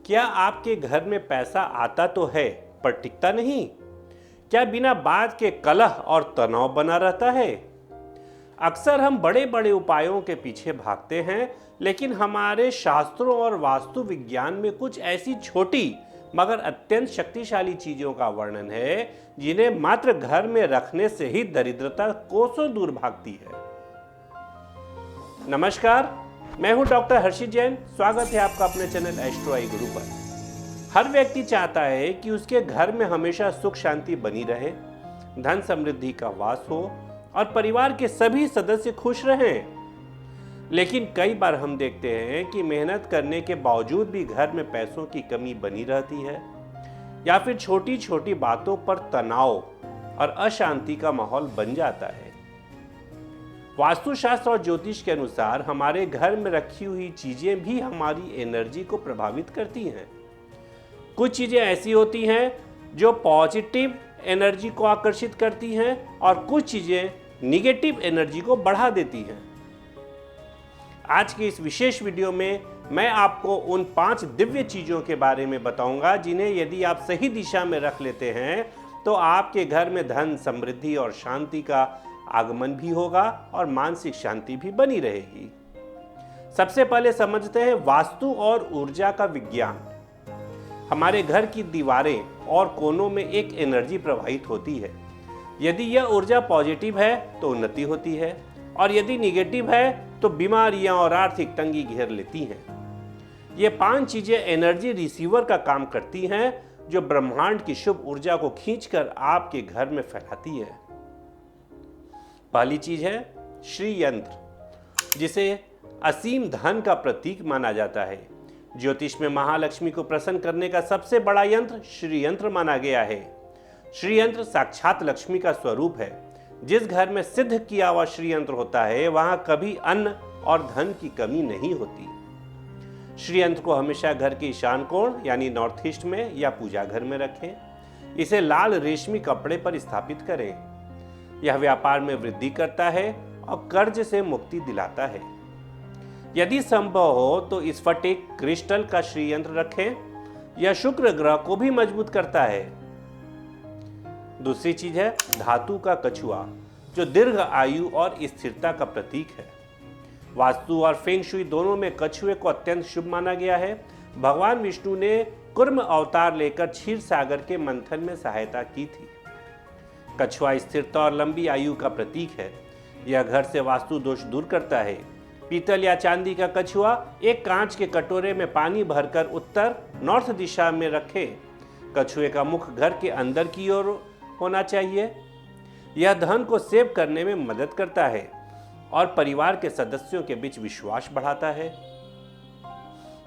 क्या आपके घर में पैसा आता तो है पर टिकता नहीं? क्या बिना बात के कलह और तनाव बना रहता है? अक्सर हम बड़े बड़े उपायों के पीछे भागते हैं, लेकिन हमारे शास्त्रों और वास्तु विज्ञान में कुछ ऐसी छोटी मगर अत्यंत शक्तिशाली चीजों का वर्णन है जिन्हें मात्र घर में रखने से ही दरिद्रता कोसों दूर भागती है। नमस्कार, मैं हूं डॉक्टर हर्षित जैन। स्वागत है आपका अपने चैनल एस्ट्रो आई गुरु पर। हर व्यक्ति चाहता है कि उसके घर में हमेशा सुख शांति बनी रहे, धन समृद्धि का वास हो और परिवार के सभी सदस्य खुश रहें। लेकिन कई बार हम देखते हैं कि मेहनत करने के बावजूद भी घर में पैसों की कमी बनी रहती है, या फिर छोटी छोटी बातों पर तनाव और अशांति का माहौल बन जाता है। वास्तुशास्त्र और ज्योतिष के अनुसार हमारे घर में रखी हुई चीजें भी हमारी एनर्जी को प्रभावित करती हैं। कुछ चीजें ऐसी होती हैं जो पॉजिटिव एनर्जी को आकर्षित करती हैं और कुछ चीजें निगेटिव एनर्जी को बढ़ा देती हैं। आज के इस विशेष वीडियो में मैं आपको उन 5 दिव्य चीजों के बारे में बताऊंगा जिन्हें यदि आप सही दिशा में रख लेते हैं तो आपके घर में धन समृद्धि और शांति का आगमन भी होगा और मानसिक शांति भी बनी रहेगी। सबसे पहले समझते हैं वास्तु और ऊर्जा का विज्ञान। हमारे घर की दीवारें और कोनों में एक एनर्जी प्रवाहित होती है। यदि यह ऊर्जा पॉजिटिव है तो उन्नति होती है, और यदि निगेटिव है तो बीमारियां और आर्थिक तंगी घेर लेती हैं। ये 5 चीजें एनर्जी रिसीवर का काम करती हैं जो ब्रह्मांड की शुभ ऊर्जा को खींचकर आपके घर में फैलाती है। पहली चीज है श्री यंत्र, जिसे असीम धन का प्रतीक माना जाता है। ज्योतिष में महालक्ष्मी को प्रसन्न करने का सबसे बड़ा यंत्र श्री यंत्र माना गया है। श्री यंत्र साक्षात लक्ष्मी का स्वरूप है। जिस घर में सिद्ध किया हुआ श्री यंत्र होता है वहां कभी अन्न और धन की कमी नहीं होती। श्री यंत्र को हमेशा घर के ईशान कोण यानी नॉर्थ ईस्ट में या पूजा घर में रखें। इसे लाल रेशमी कपड़े पर स्थापित करें। यह व्यापार में वृद्धि करता है और कर्ज से मुक्ति दिलाता है। यदि संभव हो तो स्फटिक क्रिस्टल का श्री यंत्र रखें। यह शुक्र ग्रह को भी मजबूत करता है। दूसरी चीज है धातु का कछुआ, जो दीर्घ आयु और स्थिरता का प्रतीक है। वास्तु और फेंग शुई दोनों में कछुए को अत्यंत शुभ माना गया है। भगवान विष्णु ने कुर्म अवतार लेकर क्षीर सागर के मंथन में सहायता की थी। कछुआ स्थिरता और लंबी आयु का प्रतीक है। यह घर से वास्तु दोष दूर करता है। पीतल या चांदी का कछुआ एक कांच के कटोरे में पानी भरकर उत्तर नॉर्थ दिशा में रखें। कछुए का मुख घर के अंदर की ओर होना चाहिए। यह धन को सेव करने में मदद करता है और परिवार के सदस्यों के बीच विश्वास बढ़ाता है।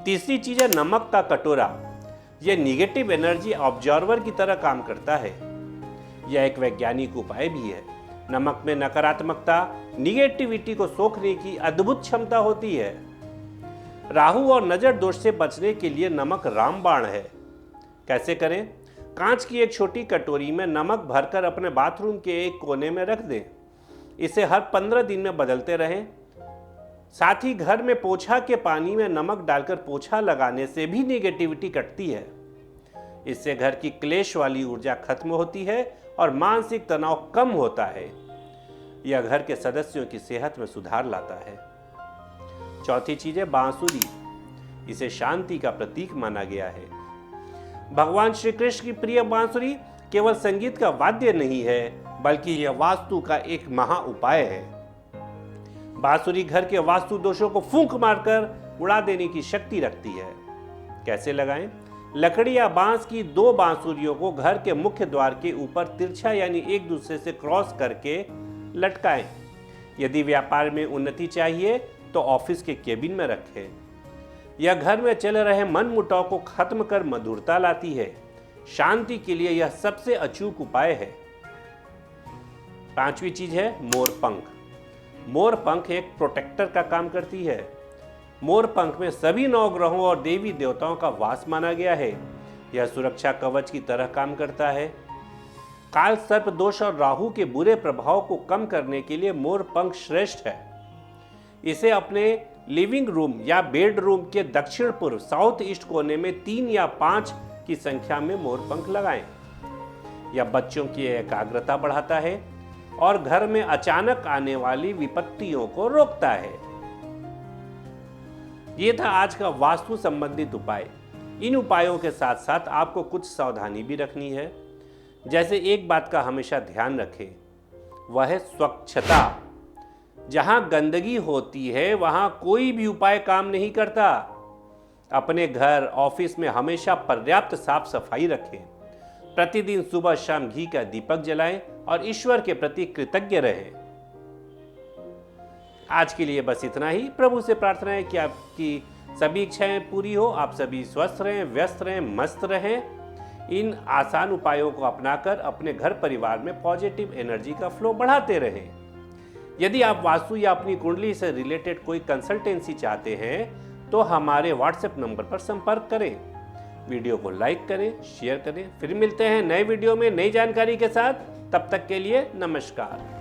तीसरी चीज है नमक का कटोरा। यह निगेटिव एनर्जी ऑब्जर्वर की तरह काम करता है। यह एक वैज्ञानिक उपाय भी है। नमक में नकारात्मकता निगेटिविटी को सोखने की अद्भुत क्षमता होती है। राहु और नजर दोष से बचने के लिए नमक रामबाण है। कैसे करें? कांच की एक छोटी कटोरी में नमक भरकर अपने बाथरूम के एक कोने में रख दें। इसे हर 15 दिन में बदलते रहें। साथ ही घर में पोछा के पानी में नमक डालकर पोछा लगाने से भी नेगेटिविटी कटती है। इससे घर की क्लेश वाली ऊर्जा खत्म होती है और मानसिक तनाव कम होता है। यह घर के सदस्यों की सेहत में सुधार लाता है। चौथी चीज है बांसुरी। इसे शांति का प्रतीक माना गया है। भगवान श्री कृष्ण की प्रिय बांसुरी केवल संगीत का वाद्य नहीं है, बल्कि यह वास्तु का एक महा उपाय है। बांसुरी घर के वास्तु दोषों को फूंक मारकर उड़ा देने की शक्ति रखती है। कैसे लगाएं? लकड़ी या बांस की 2 बांसुरियों को घर के मुख्य द्वार के ऊपर तिरछा यानी एक दूसरे से क्रॉस करके लटकाएं। यदि व्यापार में उन्नति चाहिए तो ऑफिस के केबिन में रखें। यह घर में चल रहे मनमुटाव को खत्म कर मधुरता लाती है। शांति के लिए यह सबसे अचूक उपाय है। 5वीं चीज है मोर पंख। मोर पंख एक प्रोटेक्टर का काम करती है। मोर पंख में सभी 9 ग्रहों और देवी देवताओं का वास माना गया है। यह सुरक्षा कवच की तरह काम करता है। काल सर्प दोष और राहु के बुरे प्रभाव को कम करने के लिए मोर पंख श्रेष्ठ है। इसे अपने लिविंग रूम या बेडरूम के दक्षिण पूर्व साउथ ईस्ट कोने में 3 या 5 की संख्या में मोरपंख लगाएं। यह बच्चों की एकाग्रता बढ़ाता है और घर में अचानक आने वाली विपत्तियों को रोकता है। ये था आज का वास्तु संबंधित उपाय। इन उपायों के साथ साथ आपको कुछ सावधानी भी रखनी है। जैसे एक बात का हमेशा ध्यान रखें, वह है स्वच्छता। जहां गंदगी होती है वहां कोई भी उपाय काम नहीं करता। अपने घर, ऑफिस में हमेशा पर्याप्त साफ सफाई रखें। प्रतिदिन सुबह शाम घी का दीपक जलाएं और ईश्वर के प्रति कृतज्ञ रहें। आज के लिए बस इतना ही। प्रभु से प्रार्थना है कि आपकी सभी इच्छाएं पूरी हो, आप सभी स्वस्थ रहें, व्यस्त रहें, मस्त रहें। इन आसान उपायों को अपनाकर अपने घर परिवार में पॉजिटिव एनर्जी का फ्लो बढ़ाते रहें। यदि आप वास्तु या अपनी कुंडली से रिलेटेड कोई कंसल्टेंसी चाहते हैं तो हमारे व्हाट्सएप नंबर पर संपर्क करें। वीडियो को लाइक करें, शेयर करें। फिर मिलते हैं नए वीडियो में नई जानकारी के साथ। तब तक के लिए नमस्कार।